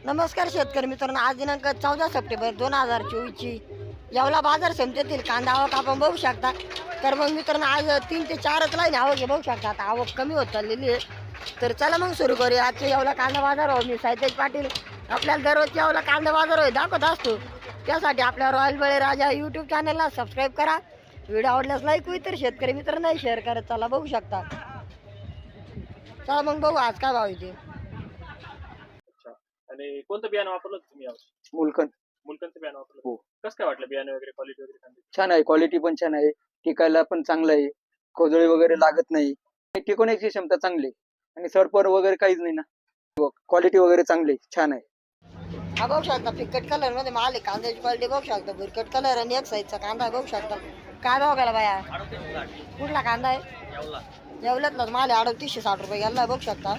नमस्कार शेतकरी मित्रांनो, आज दिनांक 14 सप्टेंबर 2024ची येवला बाजार समितीतील कांदा आवक आपण बघू शकता। तर मग मित्रांनो, आज 3 ते 4च लाईन आवक बघू शकता। आता आवक कमी होत चाललेली आहे, तर चला मग सुरू करूया आजच्या येवला कांदा बाजार। मी साहित्यज पाटील आपल्याला दररोज येवला कांदा बाजार दाखवत असतो। त्यासाठी आपल्या रॉयल बळीराजा यूट्यूब चॅनलला सबस्क्राईब करा। व्हिडिओ आवडल्यास लाईक व इतर शेतकरी मित्रांना शेअर करत चला बघू शकता। चला मग बघू आज काय भाव येते। आणि कोणतं बियाणं वापरलं तुम्ही यावर्षी? मुलकंदचं बियाणं वापरलं? हो. कसं काय वाटलं बियाणं वगैरे, क्वालिटी वगैरे कांद्याची? छान आहे, क्वालिटी पण छान आहे, टिकायला पण चांगलं आहे, खोदळी वगैरे लागत नाही, टिकवण्याची क्षमता चांगली आहे आणि सरपर वगैरे काहीच नाही ना, क्वालिटी वगैरे चांगली छान आहे। हा बघू शकता फिकट कलर मध्ये माल आहे। कांद्याची क्वालिटी बघू शकता, बुरकट कलर आणि एक साईजचा कांदा बघू शकता। काय भाव गेला बाया? कुठला कांदा आहे? येवल्यातला माल आहे, 3860 रुपये गेला बघू शकता।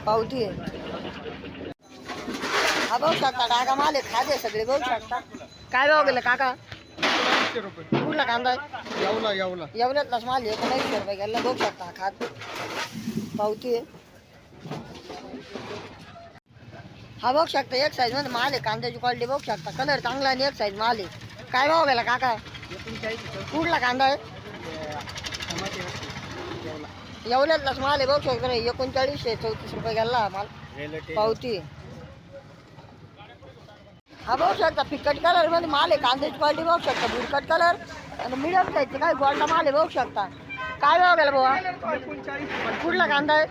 पावती आहे। हा बघू शकता काका माल आहे, खादे सगळे बघू शकता। काय भाव गेला काका? कुठला कांदा आहे? येवल्यातलाच माल आहे, 1900 रुपये गेला बघू शकता। खाद पावती आहे। हा बघू शकता एक साईज मध्ये माल आहे, कांद्याची क्वालिटी बघू शकता, कलर चांगला आणि एक साईज माल आहे। काय भाव गेला काका? कुठला कांदा आहे? येवल्यातलाच माल आहे बघू शकता। 3934 रुपये गेला माल, पावती आहे। हा बघू शकता फिकट कलर मध्ये माल आहे, कांद्याची क्वालिटी बघू शकता, बुरकट कलर आणि मिडियम साईजचे काय गोल्डा माल आहे बघू शकता। काय भाव गेला बाबा? कुठला कांदा आहे?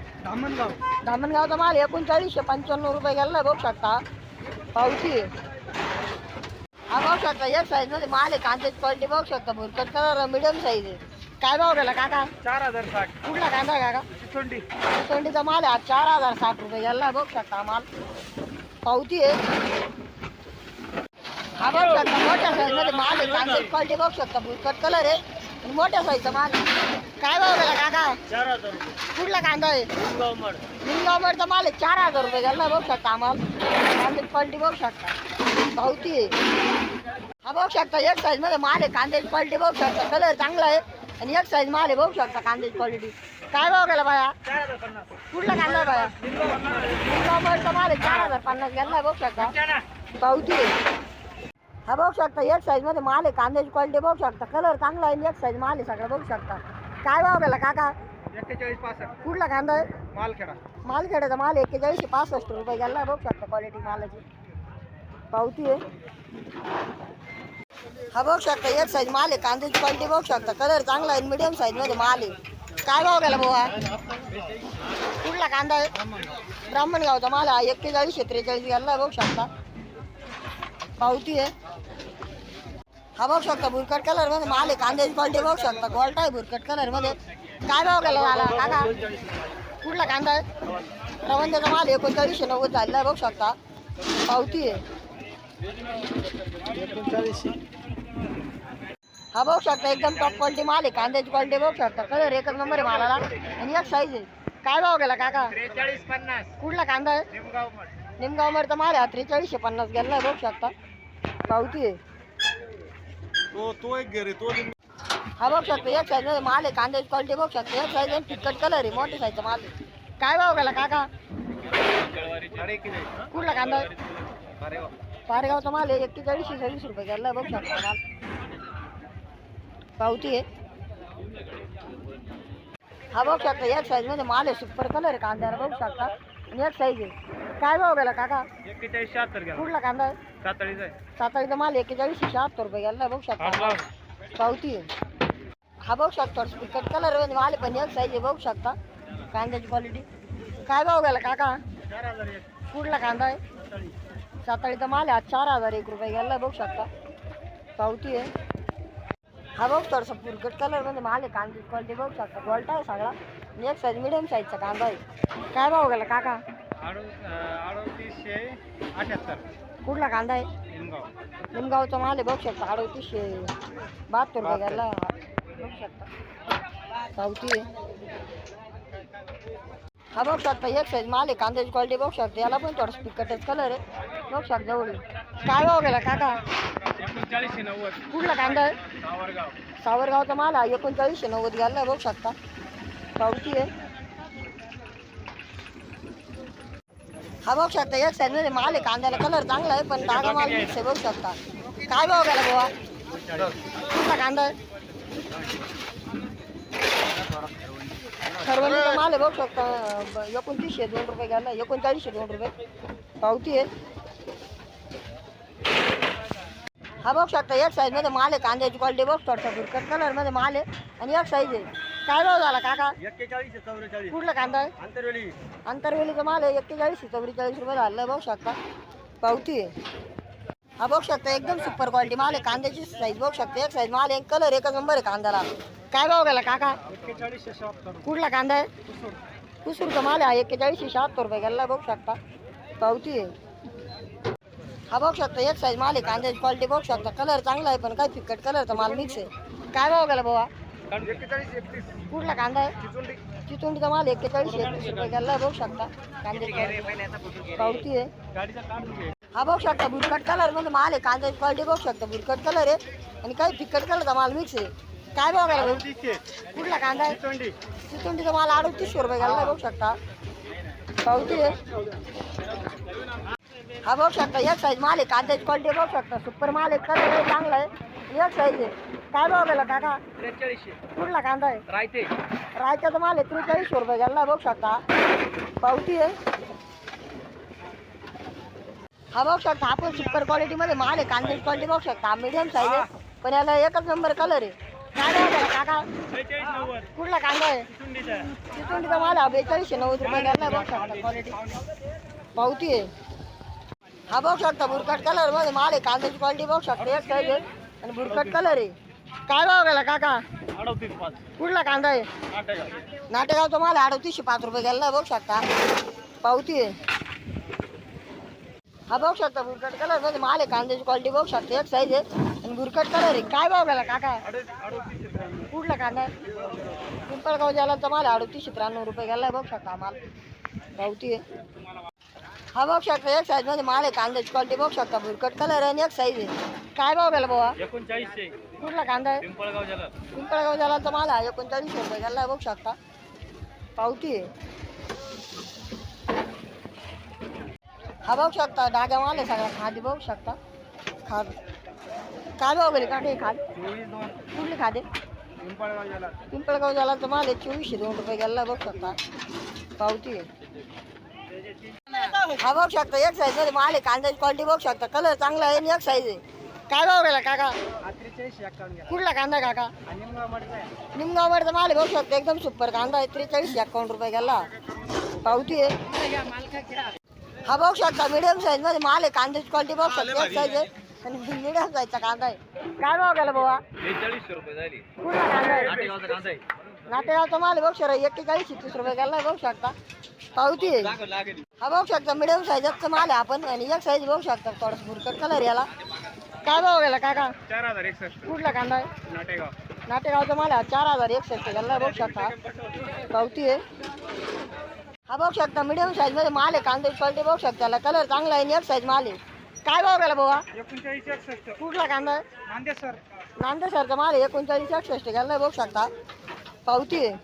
धामणगावचा माल 3955 रुपये गेला बघू शकता। पावती आहे। हा बघू शकता एक साईज मध्ये माल आहे, कांद्याची क्वालिटी बघू शकता, बुरकट कलर मिडियम साईज आहे। काय भाव गेला काका? 4060. कुठला कांदा आहे काका? थंडीचा माल आहे, 4060 रुपये गेला बघू शकता माल, पावती आहे। हा बघू शकता मोठ्या साईज मध्ये माल आहे, कांद्याची क्वालिटी बघू शकता, बुरकट कलर आहे आणि मोठ्या साईजचा माल आहे। काय भाव गेला काका? 4000. कुठला कांदा आहे? निमगावमडचा माल आहे, 4000 रुपये गेला बघू शकता आम्हाला। कांद्याची क्वालिटी बघू शकता, पावती आहे। हा बघू शकता एक साईज मध्ये माल आहे, कांद्याची क्वालिटी बघू शकता, कलर चांगला आहे आणि एक साईज माल आहे बघू शकता, कांद्याची क्वालिटी। काय भाव गेला बाया? 4050. कुठला कांदा आहे बाया? निमगावमडचा माल आहे, 4050 गेला बघू शकता, पावती आहे। हा बघू शकता एक साईज मध्ये माल आहे, कांद्याची क्वालिटी बघू शकता, कलर चांगला आहे आणि एक साईज माल आहे सगळं बघू शकता। काय भाव गेला काका? 4165. कुठला कांदा आहे? मालखेडा. मालखेड्याचा माल 4165 रुपये गेला बघू शकता, क्वालिटी मालाची, पावती आहे। हा बघू शकता एक साईज माल आहे, कांद्याची क्वालिटी बघू शकता, कलर चांगला आहे, मीडियम साईज मध्ये माल आहे। काय भाव गेला भाऊ? कुठला कांदा आहे? ब्राह्मणगावचा माल आहे, 4143 गेला बघू शकता, पावती आहे। हा बघू शकता बुरकट कलर मध्ये माल आहे, कांद्याची क्वालिटी बघू शकता, गोल्टा आहे बुरकट कलर मध्ये। काय भाव गेला झाला काका? कुठला कांदा आहे? रवंद्याचा माल 3990 झालेला बघू शकता, पावती आहे। हा बघू शकता एकदम टॉप क्वालिटी माल आहे, कांद्याची क्वालिटी बघू शकता, कलर एकच नंबर आहे मालाला आणि एक साईज आहे। काय भाव गेला काका? 4350. कुठला कांदा आहे? निमगावमडचा माल आहे, 4350 गेला बघू शकता, पावती आहे। तो एक घे रे, तो हा बघू शकता एक साईज मध्ये माल आहे, कांद्याची क्वालिटी बघू शकता, एक साईज आणि फिकट कलर आहे, मोठ्या साईजचा माल आहे। काय भाव गेला काका? कुठला कांदा आहे? पारेगावचा माल आहे, 4126 रुपये गेला बघू शकता माल, पावती आहे। हा बघू शकता एक साईज मध्ये माल आहे, सुपर कलर आहे कांद्याला बघू शकता आणि एक साईज आहे। काय भाव गेला काका? 4176. कुठला कांदा आहे? साताळीचा माल 4176 रुपये गेला बघू शकता, पावती आहे। हा बघू शकता फिकट कलर मध्ये माल आहे, पण एक साईज आहे बघू शकता, कांद्याची क्वालिटी। काय भाव गेला काका? 4001. कुठला कांदा आहे? साताळीचा माल आहे, 4001 रुपये गेला बघू शकता, पावती आहे। हा बघ थोडंसं बुरकट कलर मध्ये माल आहे, कांद्याची क्वालिटी बघू शकता, गोल्टा आहे सगळा आणि एक साईज मिडियम साईजचा कांदा आहे। काय भाव गेला काका? 3878. कुठला कांदा आहे? निमगावचा माल आहे बघू शकता, 3872 रुपये गेला बघू शकता, पावती आहे। हा बघू शकता एक साईज माल आहे, कांद्याची क्वालिटी बघू शकता, याला पण थोडंसं फिकटच कलर आहे बघू शकता जवळ। काय भाव गेला काका? 3990. कुठला कांदा आहे? सावरगावचा माल आहे, 3990 गेला बघू शकता, पावती आहे। हा बघू शकता एक साईड मध्ये माल आहे, कांद्याला कलर चांगला आहे पण डागा माल मिक्स आहे, बघू शकता. काय भाव गेला बाबा? कुठला कांदा आहे? खरवणीचा माल आहे, बघू शकता. 2900 2 रुपये गेला, 3900 2 रुपये पावती आहे. हा बघू शकता एक साईज मध्ये माल आहे, कांद्याची क्वालिटी बघू शकता. भुरकट कलर मध्ये माल आहे आणि एक साईज आहे. काय भाव झाला काका? 41 कुठला कांदा आहे? अंतरवेली. अंतरवेलीचा माल आहे, 41 44 रुपये झालं बघू शकता. पावती आहे. हा बघू शकता एकदम सुपर क्वालिटी माल आहे, कांद्याची साईज बघू शकता. एक साईज माल आहे, कलर एकच नंबर आहे कांद्याला. काय भाव गेला काका? 41 कुठला कांदा आहे? कुसूरचा माल आहे, 4176 रुपये गेला बघू शकता. पावती आहे. हा बघू शकता एक साईज माल आहे, कांद्याची क्वालिटी बघू शकता. कलर चांगला आहे पण काय फिकट कलरचा माल मिक्स आहे. काय भाव गेला बाबा? 41 कुठला कांदा आहे? चिचोंडीचा माल 41 रुपये गेला बघू शकता. कांद्याची पावती आहे. हा बघू शकता बुरकट कलर मध्ये माल आहे, कांद्याची क्वालिटी बघू शकता. बुरकट कलर आहे आणि काही फिकट कलरचा माल मिक्स आहे. काय भाव गेला? कुठला कांदा आहे? चिचोंडीचा माल 3800 रुपये गेला बघू शकता. पावती आहे. हा बघू शकता एक साईज माल आहे, कांद्याची क्वालिटी बघू शकता. सुपर माल आहे, कलर आहे चांगला आहे, एक साईज आहे. काय भाव गेला काका? 43 कुठला कांदा आहे? रायते. रायच्याचा माल आहे, 4300 रुपये गेला बघू शकता. पावती आहे. हा बघू शकता आपण सुपर क्वालिटी मध्ये माल आहे, कांद्याची क्वालिटी बघू शकता. मीडियम साईज आहे पण याला एकच नंबर कलर आहे. काय भाव गेला काका? 46 कुठला कांदा आहे? चिचोंडीचा माल आहे, 4290 रुपये गेला बघू शकता. क्वालिटी पावती आहे. हा बघू शकता बुरकट कलर मध्ये माल आहे, कांद्याची क्वालिटी बघू शकता. एक साईज आहे आणि बुरकट कलर आहे. काय भाव गेला काका? 38 कुठला कांदा आहे? नाटेगावचा माल 3805 रुपये गेला बघू शकता. पावती आहे. हा बघू शकता बुरकट कलर मध्ये माल आहे, कांद्याची क्वालिटी बघू शकता. एक साईज आहे आणि बुरकट कलर आहे. काय भाव गेला काका? कुठला कांदा आहे? पिंपळगाव जालांचा माल 3893 रुपये गेला बघू शकता माल. पावती आहे. हा बघू शकता एक साईज मध्ये माल आहे, कांद्याची क्वालिटी बघू शकता. बुरकट कलर आहे आणि एक साईज आहे. काय भाव गेला बाबा? 39 कुठला कांदा आहे? पिंपळगाव जालांचा माल आहे, 3900 रुपये गेला बघू शकता. पावती आहे. हा बघू शकता डागा माल आहे सगळा, खादी बघू शकता. खाद काय भाव गेले काका? खाद कुठली खादे? पिंपळगाव जालांचा माल आहे, 2402 रुपये गेला बघू शकता. पावती आहे. हा बघू शकता एक साईज मध्ये माल आहे, कांद्याची क्वालिटी बघू शकता. कलर चांगला आहे आणि एक साईज आहे. काय भाव गेला काका? 43 कुठला कांदा काका? निमगावचा माल आहे बघू शकता. एकदम सुपर कांदा आहे, 4351 रुपये गेला. पावती आहे. हा बघू शकता मीडियम साईज मध्ये माल आहे, कांद्याची क्वालिटी बघू शकता. एक साईज आहे आणि मीडियम साईजचा कांदा आहे. काय भाव गेला बाबा? 43 रुपये झाली. कुठला कांदा आहे? कांदा आहे. नाटेगावचा माल आहे बघू शकता, 4130 रुपये गेला बघू शकता. पावती आहे. हा बघू शकता मीडियम साईजचा माल आहे आपण आणि एक साईज बघू शकता. थोडंसं भुरकट कलर याला. काय भाव गेला काका? 4061 कुठला कांदा आहे? नाटेगाव. नाटेगावचा माल आहे, 4061 गेला बघू शकता. पावती आहे. हा बघू शकता मीडियम साईज मध्ये माल आहे, कांद्याची क्वालिटी बघू शकता. त्याला कलर चांगला आहे आणि एक साईज माल आहे. काय भाव गेला बाबा? 3961 कुठला कांदा आहे? नांदेड सर. नांदेसरचा माल आहे, 3961 गेला बघू शकता. पावती आहे.